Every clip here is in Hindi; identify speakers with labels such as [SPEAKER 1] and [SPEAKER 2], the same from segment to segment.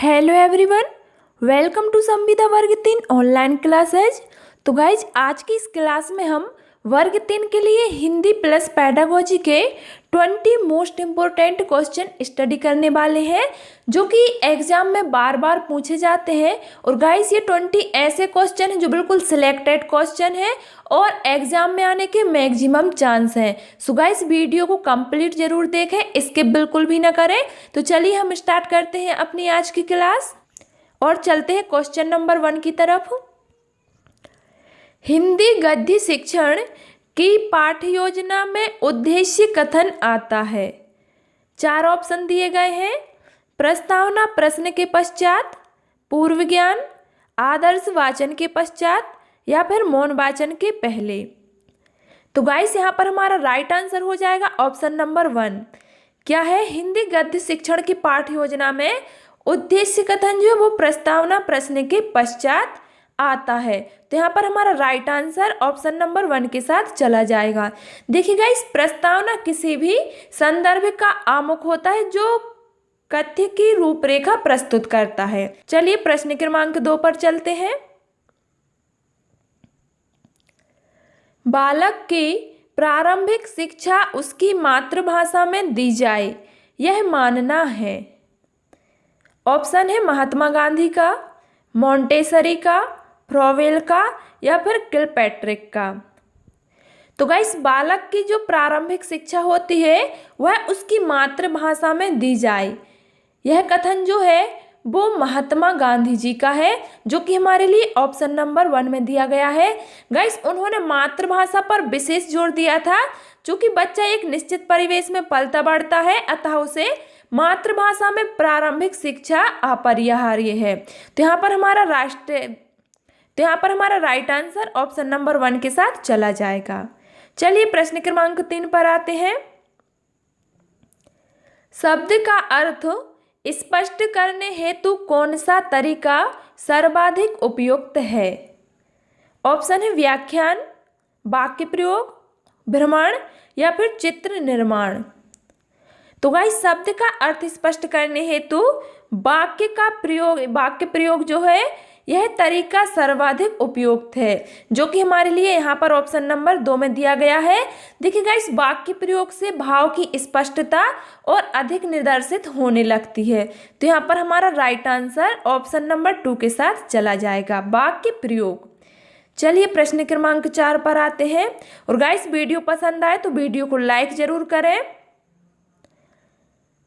[SPEAKER 1] हेलो एवरीवन, वेलकम टू संविदा वर्ग 3 ऑनलाइन क्लासेज। तो गाइज आज की इस क्लास में हम वर्ग 3 के लिए हिंदी प्लस पेडागोजी के 20 मोस्ट इम्पोर्टेंट क्वेश्चन स्टडी करने वाले हैं जो कि एग्जाम में बार बार पूछे जाते हैं। और गाइज ये 20 ऐसे क्वेश्चन हैं जो बिल्कुल सिलेक्टेड क्वेश्चन हैं और एग्जाम में आने के मैक्सिमम चांस हैं। सो गाइज वीडियो को कंप्लीट जरूर देखें, स्किप बिल्कुल भी ना करें। तो चलिए हम स्टार्ट करते हैं अपनी आज की क्लास और चलते हैं क्वेश्चन नंबर 1 की तरफ। हिंदी गद्य शिक्षण की पाठ्य योजना में उद्देश्य कथन आता है। 4 ऑप्शन दिए गए हैं। प्रस्तावना प्रश्न के पश्चात, पूर्व ज्ञान, आदर्श वाचन के पश्चात या फिर मौन वाचन के पहले। तो गाइस यहाँ पर हमारा राइट आंसर हो जाएगा ऑप्शन नंबर 1। क्या है? हिंदी गद्य शिक्षण की पाठ्य योजना में उद्देश्य कथन जो है वो प्रस्तावना प्रश्न के पश्चात आता है। तो यहाँ पर हमारा राइट आंसर ऑप्शन नंबर 1 के साथ चला जाएगा। देखिएगा, इस प्रस्तावना किसी भी संदर्भ का आमुख होता है जो कथ्य की रूपरेखा प्रस्तुत करता है। चलिए प्रश्न क्रमांक 2 पर चलते हैं। बालक की प्रारंभिक शिक्षा उसकी मातृभाषा में दी जाए, यह मानना है। ऑप्शन है महात्मा गांधी का, मॉन्टेसरी का, फ्रोवेल का या फिर किलपैट्रिक का। तो गाइस बालक की जो प्रारंभिक शिक्षा होती है वह उसकी मातृभाषा में दी जाए, यह कथन जो है वो महात्मा गांधी जी का है जो कि हमारे लिए ऑप्शन नंबर 1 में दिया गया है। गाइस उन्होंने मातृभाषा पर विशेष जोर दिया था। चूंकि बच्चा एक निश्चित परिवेश में पलता बढ़ता है अतः उसे मातृभाषा में प्रारंभिक शिक्षा अपरिहार्य है। तो यहाँ पर हमारा राइट आंसर ऑप्शन नंबर 1 के साथ चला जाएगा। चलिए प्रश्न क्रमांक 3 पर आते हैं। शब्द का अर्थ स्पष्ट करने हेतु कौन सा तरीका सर्वाधिक उपयुक्त है? ऑप्शन है व्याख्यान, वाक्य प्रयोग, भ्रमण या फिर चित्र निर्माण। तो गाइस शब्द का अर्थ स्पष्ट करने हेतु वाक्य प्रयोग जो है यह तरीका सर्वाधिक उपयुक्त है जो कि हमारे लिए यहाँ पर ऑप्शन नंबर 2 में दिया गया है। देखिए गाइस वाक्य प्रयोग से भाव की स्पष्टता और अधिक निर्देशित होने लगती है। तो यहाँ पर हमारा राइट आंसर ऑप्शन नंबर 2 के साथ चला जाएगा, वाक्य प्रयोग। चलिए प्रश्न क्रमांक 4 पर आते हैं। और गाइस वीडियो पसंद आए तो वीडियो को लाइक जरूर करें।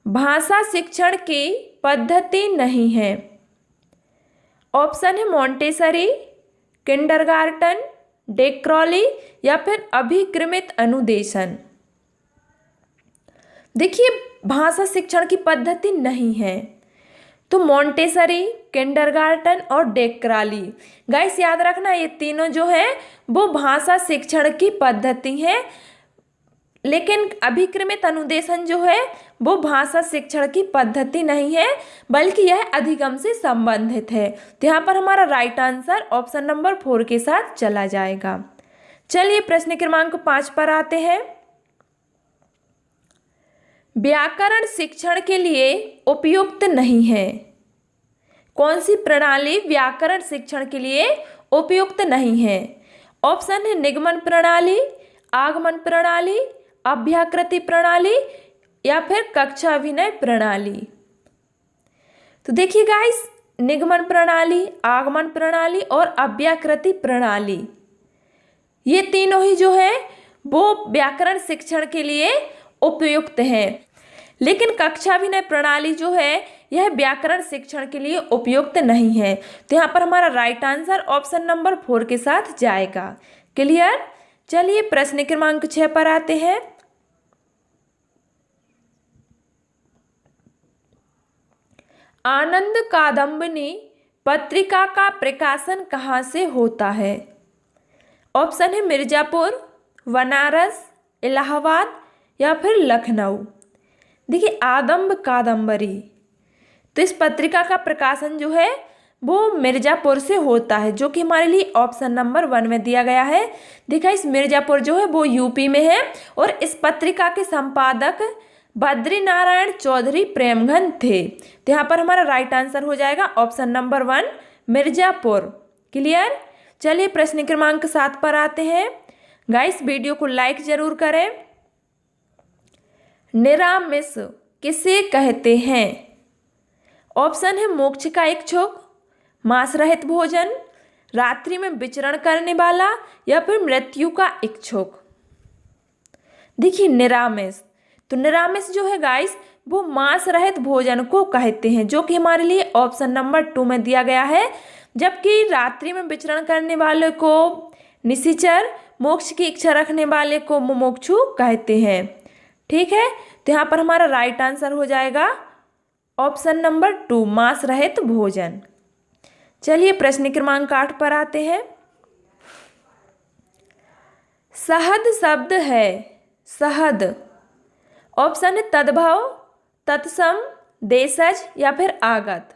[SPEAKER 1] भाषा शिक्षण की पद्धति नहीं है। ऑप्शन है मॉन्टेसरी, किंडरगार्टन, डेक्रॉली या फिर अभिक्रमित अनुदेशन। देखिए भाषा शिक्षण की पद्धति नहीं है तो मॉन्टेसरी, किंडरगार्टन और डेक्राली। गाइस याद रखना ये तीनों जो है वो भाषा शिक्षण की पद्धति है, लेकिन अभिक्रमित अनुदेशन जो है वो भाषा शिक्षण की पद्धति नहीं है बल्कि यह अधिगम से संबंधित है। तो यहाँ पर हमारा राइट आंसर ऑप्शन नंबर 4 के साथ चला जाएगा। चलिए प्रश्न क्रमांक 5 पर आते हैं। व्याकरण शिक्षण के लिए उपयुक्त नहीं है। कौन सी प्रणाली व्याकरण शिक्षण के लिए उपयुक्त नहीं है? ऑप्शन है निगमन प्रणाली, आगमन प्रणाली, अभ्याकृति प्रणाली या फिर कक्षा अभिनय प्रणाली। तो देखिए गाइस निगमन प्रणाली, आगमन प्रणाली और अभ्याकृति प्रणाली ये तीनों ही जो है वो व्याकरण शिक्षण के लिए उपयुक्त हैं, लेकिन कक्षा अभिनय प्रणाली जो है यह व्याकरण शिक्षण के लिए उपयुक्त नहीं है। तो यहाँ पर हमारा राइट आंसर ऑप्शन नंबर 4 के साथ जाएगा। क्लियर? चलिए प्रश्न क्रमांक 6 पर आते हैं। आनंद कादम्बिनी पत्रिका का प्रकाशन कहाँ से होता है? ऑप्शन है मिर्जापुर, बनारस, इलाहाबाद या फिर लखनऊ। देखिए आदम्ब कादम्बरी तो इस पत्रिका का प्रकाशन जो है वो मिर्जापुर से होता है जो कि हमारे लिए ऑप्शन नंबर 1 में दिया गया है। देखा इस मिर्जापुर जो है वो यूपी में है और इस पत्रिका के संपादक बद्री नारायण चौधरी प्रेमघन थे। तो यहाँ पर हमारा राइट आंसर हो जाएगा ऑप्शन नंबर 1 मिर्जापुर। क्लियर। चलिए प्रश्न क्रमांक 7 पर आते हैं। गाइस वीडियो को लाइक जरूर करें। निरामिष किसे कहते हैं? ऑप्शन है मोक्ष का इच्छुक, मांस रहित भोजन, रात्रि में विचरण करने वाला, या फिर मृत्यु का इच्छुक। देखिए निरामिष, तो निरामिष जो है गाइस वो मांस रहित भोजन को कहते हैं, जो कि हमारे लिए ऑप्शन नंबर 2 में दिया गया है। जबकि रात्रि में विचरण करने वाले को निशिचर, मोक्ष की इच्छा रखने वाले को मुमुक्षु कहते हैं। ठीक है, तो यहाँ पर हमारा राइट आंसर हो जाएगा ऑप्शन नंबर 2 मांस रहित भोजन। चलिए प्रश्न क्रमांक 8 पर आते हैं। सहद शब्द है, सहद ऑप्शन है तद्भव, तत्सम, देशज, या फिर आगत।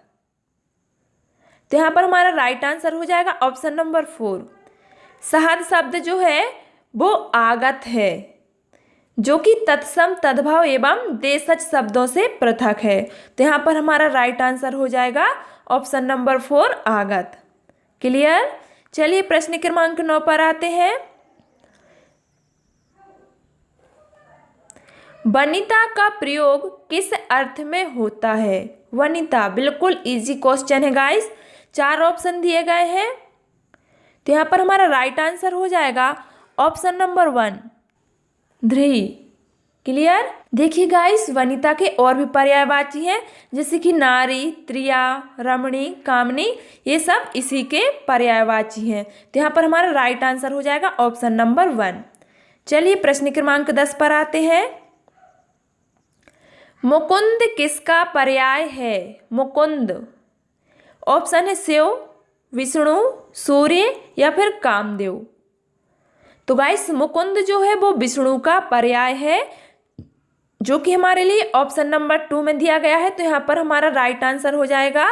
[SPEAKER 1] तो यहाँ पर हमारा राइट आंसर हो जाएगा ऑप्शन नंबर 4। सहद शब्द जो है वो आगत है, जो कि तत्सम, तद्भव एवं देशज शब्दों से पृथक है। तो यहाँ पर हमारा राइट आंसर हो जाएगा ऑप्शन नंबर 4 आगत। क्लियर। चलिए प्रश्न क्रमांक 9 पर आते हैं। वनिता का प्रयोग किस अर्थ में होता है? वनिता बिल्कुल इजी क्वेश्चन है गाइस, 4 ऑप्शन दिए गए हैं। तो यहाँ पर हमारा राइट आंसर हो जाएगा ऑप्शन नंबर 1 ध्री। क्लियर। देखिए गाइस वनिता के और भी पर्यायवाची हैं, जैसे कि नारी, त्रिया, रमणी, कामनी, ये सब इसी के पर्यायवाची हैं। तो यहाँ पर हमारा राइट आंसर हो जाएगा ऑप्शन नंबर 1। चलिए प्रश्न क्रमांक 10 पर आते हैं। मुकुंद किसका पर्याय है? मुकुंद ऑप्शन है शिव, विष्णु, सूर्य, या फिर कामदेव। तो गाइस मुकुंद जो है वो विष्णु का पर्याय है, जो कि हमारे लिए ऑप्शन नंबर 2 में दिया गया है। तो यहाँ पर हमारा राइट आंसर हो जाएगा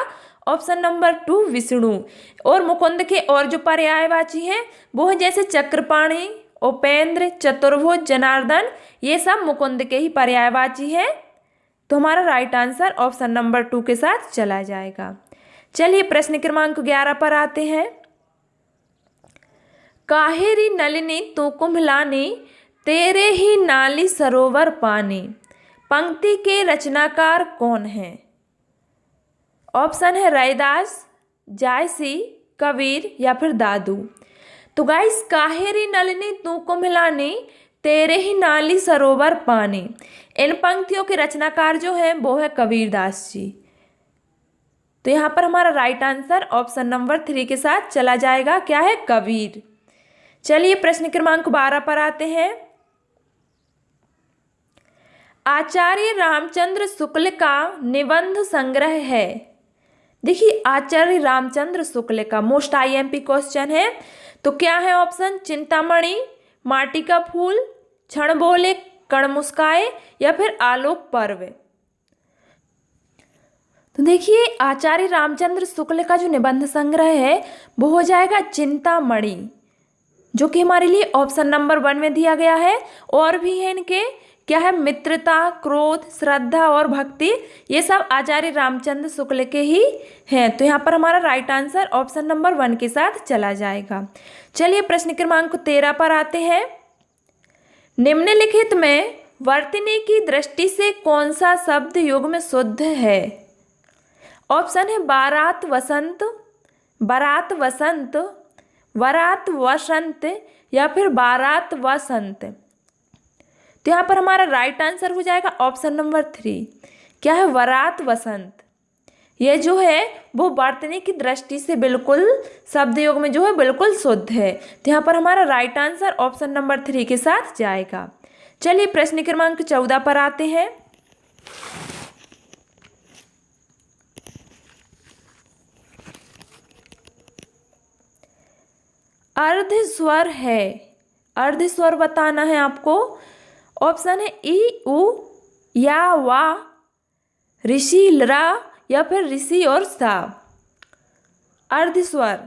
[SPEAKER 1] ऑप्शन नंबर 2 विष्णु। और मुकुंद के और जो पर्यायवाची हैं वो है जैसे चक्रपाणी, उपेंद्र, चतुर्भुज, जनार्दन, ये सब मुकुंद के ही पर्यायवाची हैं। तो हमारा राइट आंसर ऑप्शन नंबर 2 के साथ चला जाएगा। चलिए प्रश्न क्रमांक 11 पर आते हैं। काहेरी नलिनी तू कुम्भलानी, तेरे ही नाली सरोवर पानी, पंक्ति के रचनाकार कौन है? ऑप्शन है रैदास, जायसी, कबीर, या फिर दादू। तो गाइस काहेरी नलिनी तू कुम्भलानी, तेरे ही नाली सरोवर पानी, इन पंक्तियों के रचनाकार जो है वो है कबीरदास जी। तो यहाँ पर हमारा राइट आंसर ऑप्शन नंबर 3 के साथ चला जाएगा, क्या है? कबीर। चलिए प्रश्न क्रमांक 12 पर आते हैं। आचार्य रामचंद्र शुक्ल का निबंध संग्रह है। देखिए आचार्य रामचंद्र शुक्ल का मोस्ट IMP क्वेश्चन है। तो क्या है ऑप्शन? चिंतामणि, माटी का फूल, क्षण बोले कण मुस्काए, या फिर आलोक पर्व। तो देखिए आचार्य रामचंद्र शुक्ल का जो निबंध संग्रह है वो हो जाएगा चिंतामणि, जो कि हमारे लिए ऑप्शन नंबर 1 में दिया गया है। और भी है इनके, क्या है? मित्रता, क्रोध, श्रद्धा और भक्ति, ये सब आचार्य रामचंद्र शुक्ल के ही हैं। तो यहाँ पर हमारा राइट आंसर ऑप्शन नंबर 1 के साथ चला जाएगा। चलिए प्रश्न क्रमांक 13 पर आते हैं। निम्नलिखित में वर्तनी की दृष्टि से कौन सा शब्द युग्म में शुद्ध है? ऑप्शन है बारात वसंत, बारात वसंत, वरात वसंत, या फिर बारात वसंत। तो यहाँ पर हमारा राइट आंसर हो जाएगा ऑप्शन नंबर 3, क्या है? वरात वसंत। ये जो है वो वर्तनी की दृष्टि से बिल्कुल शब्द योग में जो है बिल्कुल शुद्ध है। तो यहाँ पर हमारा राइट आंसर ऑप्शन नंबर 3 के साथ जाएगा। चलिए प्रश्न क्रमांक 14 पर आते हैं। अर्ध स्वर है, अर्ध स्वर बताना है आपको। ऑप्शन है ई, उ, या, वा, ऋषि, रा, या फिर ऋषि और सा। अर्ध स्वर,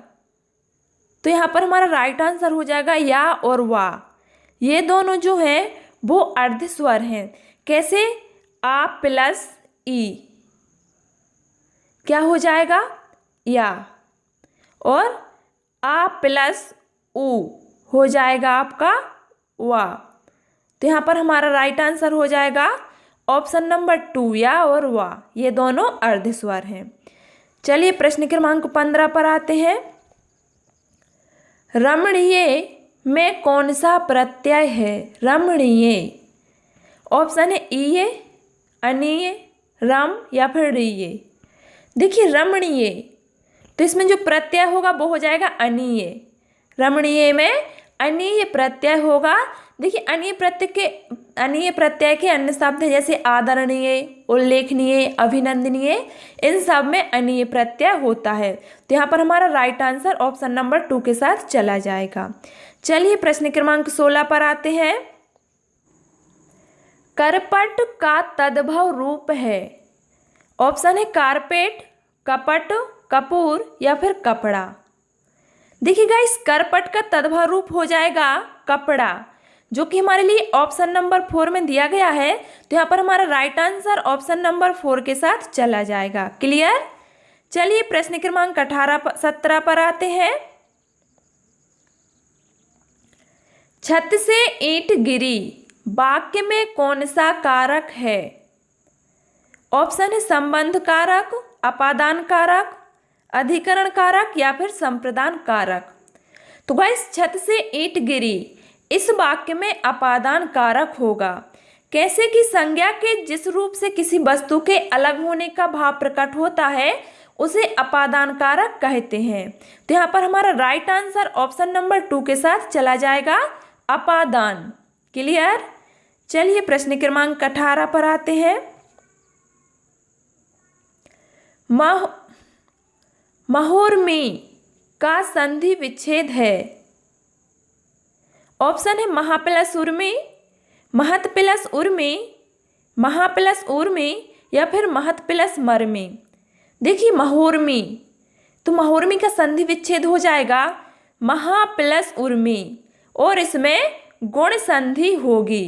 [SPEAKER 1] तो यहाँ पर हमारा राइट आंसर हो जाएगा या और वा। ये दोनों जो हैं वो अर्ध स्वर हैं। कैसे? आ प्लस ई क्या हो जाएगा, या, और आ प्लस उ हो जाएगा आपका वा। तो यहाँ पर हमारा राइट आंसर हो जाएगा ऑप्शन नंबर 2 या और वा, ये दोनों अर्धस्वर हैं। चलिए प्रश्न क्रमांक 15 पर आते हैं। रमणीय में कौन सा प्रत्यय है? रमणीय, ऑप्शन है ईय, अनीय, रम या फिर रीय। देखिए रमणीय, तो इसमें जो प्रत्यय होगा वो हो जाएगा अनीय। रमणीय में अनीय प्रत्यय होगा। देखिए अनीय प्रत्यय के अन्य शब्द जैसे आदरणीय, उल्लेखनीय, अभिनंदनीय, इन सब में अनीय प्रत्यय होता है। तो यहाँ पर हमारा राइट आंसर ऑप्शन नंबर 2 के साथ चला जाएगा। चलिए प्रश्न क्रमांक 16 पर आते हैं। करपट का तद्भव रूप है। ऑप्शन है कारपेट, कपट, कपूर या फिर कपड़ा। देखिए गाइस, करपट का तद्भव रूप हो जाएगा कपड़ा, जो कि हमारे लिए ऑप्शन नंबर 4 में दिया गया है। तो यहाँ पर हमारा राइट आंसर ऑप्शन नंबर 4 के साथ चला जाएगा। क्लियर। चलिए प्रश्न क्रमांक 17 पर आते हैं। छत से ईंट गिरी वाक्य में कौन सा कारक है? ऑप्शन है संबंध कारक, अपादान कारक, अधिकरण कारक या फिर संप्रदान कारक। तो गाइस, छत से ईंट गिरी, इस वाक्य में अपादान कारक होगा। कैसे कि संज्ञा के जिस रूप से किसी वस्तु के अलग होने का भाव प्रकट होता है उसे अपादान कारक कहते हैं। तो यहाँ पर हमारा राइट आंसर ऑप्शन नंबर 2 के साथ चला जाएगा, अपादान। क्लियर। चलिए प्रश्न क्रमांक 18 पर आते हैं। महोर्मी का संधि विच्छेद है। ऑप्शन है महा प्लस उर्मी, महत प्लस उर्मी, महा प्लस उर्मी या फिर महत प्लस मर्मी। देखिए महोर्मी, तो महोर्मी का संधि विच्छेद हो जाएगा महा प्लस उर्मी, और इसमें गुण संधि होगी।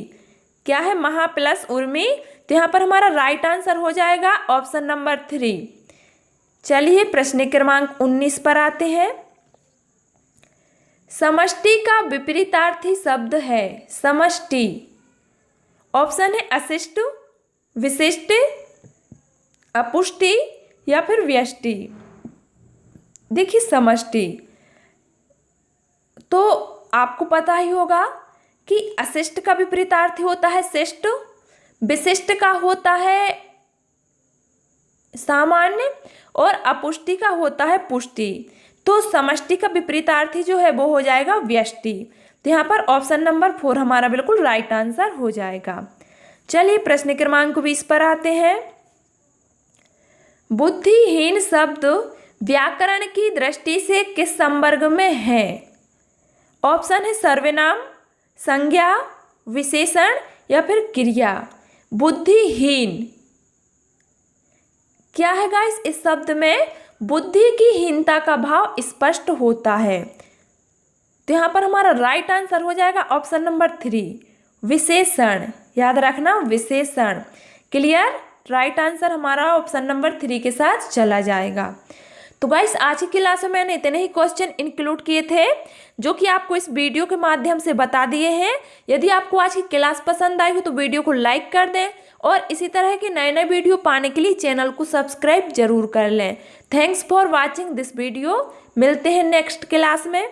[SPEAKER 1] क्या है? महा प्लस उर्मी। तो यहाँ पर हमारा राइट आंसर हो जाएगा ऑप्शन नंबर 3। चलिए प्रश्न क्रमांक 19 पर आते हैं। समष्टि का विपरीतार्थी शब्द है। समष्टि, ऑप्शन है अशिष्ट, विशिष्ट, अपुष्टि या फिर व्यष्टि। देखिए समष्टि, तो आपको पता ही होगा कि अशिष्ट का विपरीतार्थी होता है शिष्ट, विशिष्ट का होता है सामान्य, और अपुष्टि का होता है पुष्टि। तो समष्टि का विपरीतार्थी जो है वो हो जाएगा व्यष्टि। तो यहाँ पर ऑप्शन नंबर 4 हमारा बिल्कुल राइट आंसर हो जाएगा। चलिए प्रश्न क्रमांक 20 पर आते हैं। बुद्धिहीन शब्द व्याकरण की दृष्टि से किस संवर्ग में है? ऑप्शन है सर्वनाम, संज्ञा, विशेषण या फिर क्रिया। बुद्धिहीन क्या है गाइस? इस शब्द में बुद्धि की हीनता का भाव स्पष्ट होता है। तो यहाँ पर हमारा राइट आंसर हो जाएगा ऑप्शन नंबर 3, विशेषण। याद रखना, विशेषण। क्लियर। राइट आंसर हमारा ऑप्शन नंबर 3 के साथ चला जाएगा। तो गाइस, आज की क्लास में मैंने इतने ही क्वेश्चन इंक्लूड किए थे जो कि आपको इस वीडियो के माध्यम से बता दिए हैं। यदि आपको आज की क्लास पसंद आई हो तो वीडियो को लाइक कर दें, और इसी तरह के नए नए वीडियो पाने के लिए चैनल को सब्सक्राइब जरूर कर लें। Thanks for watching this video. मिलते हैं नेक्स्ट क्लास में।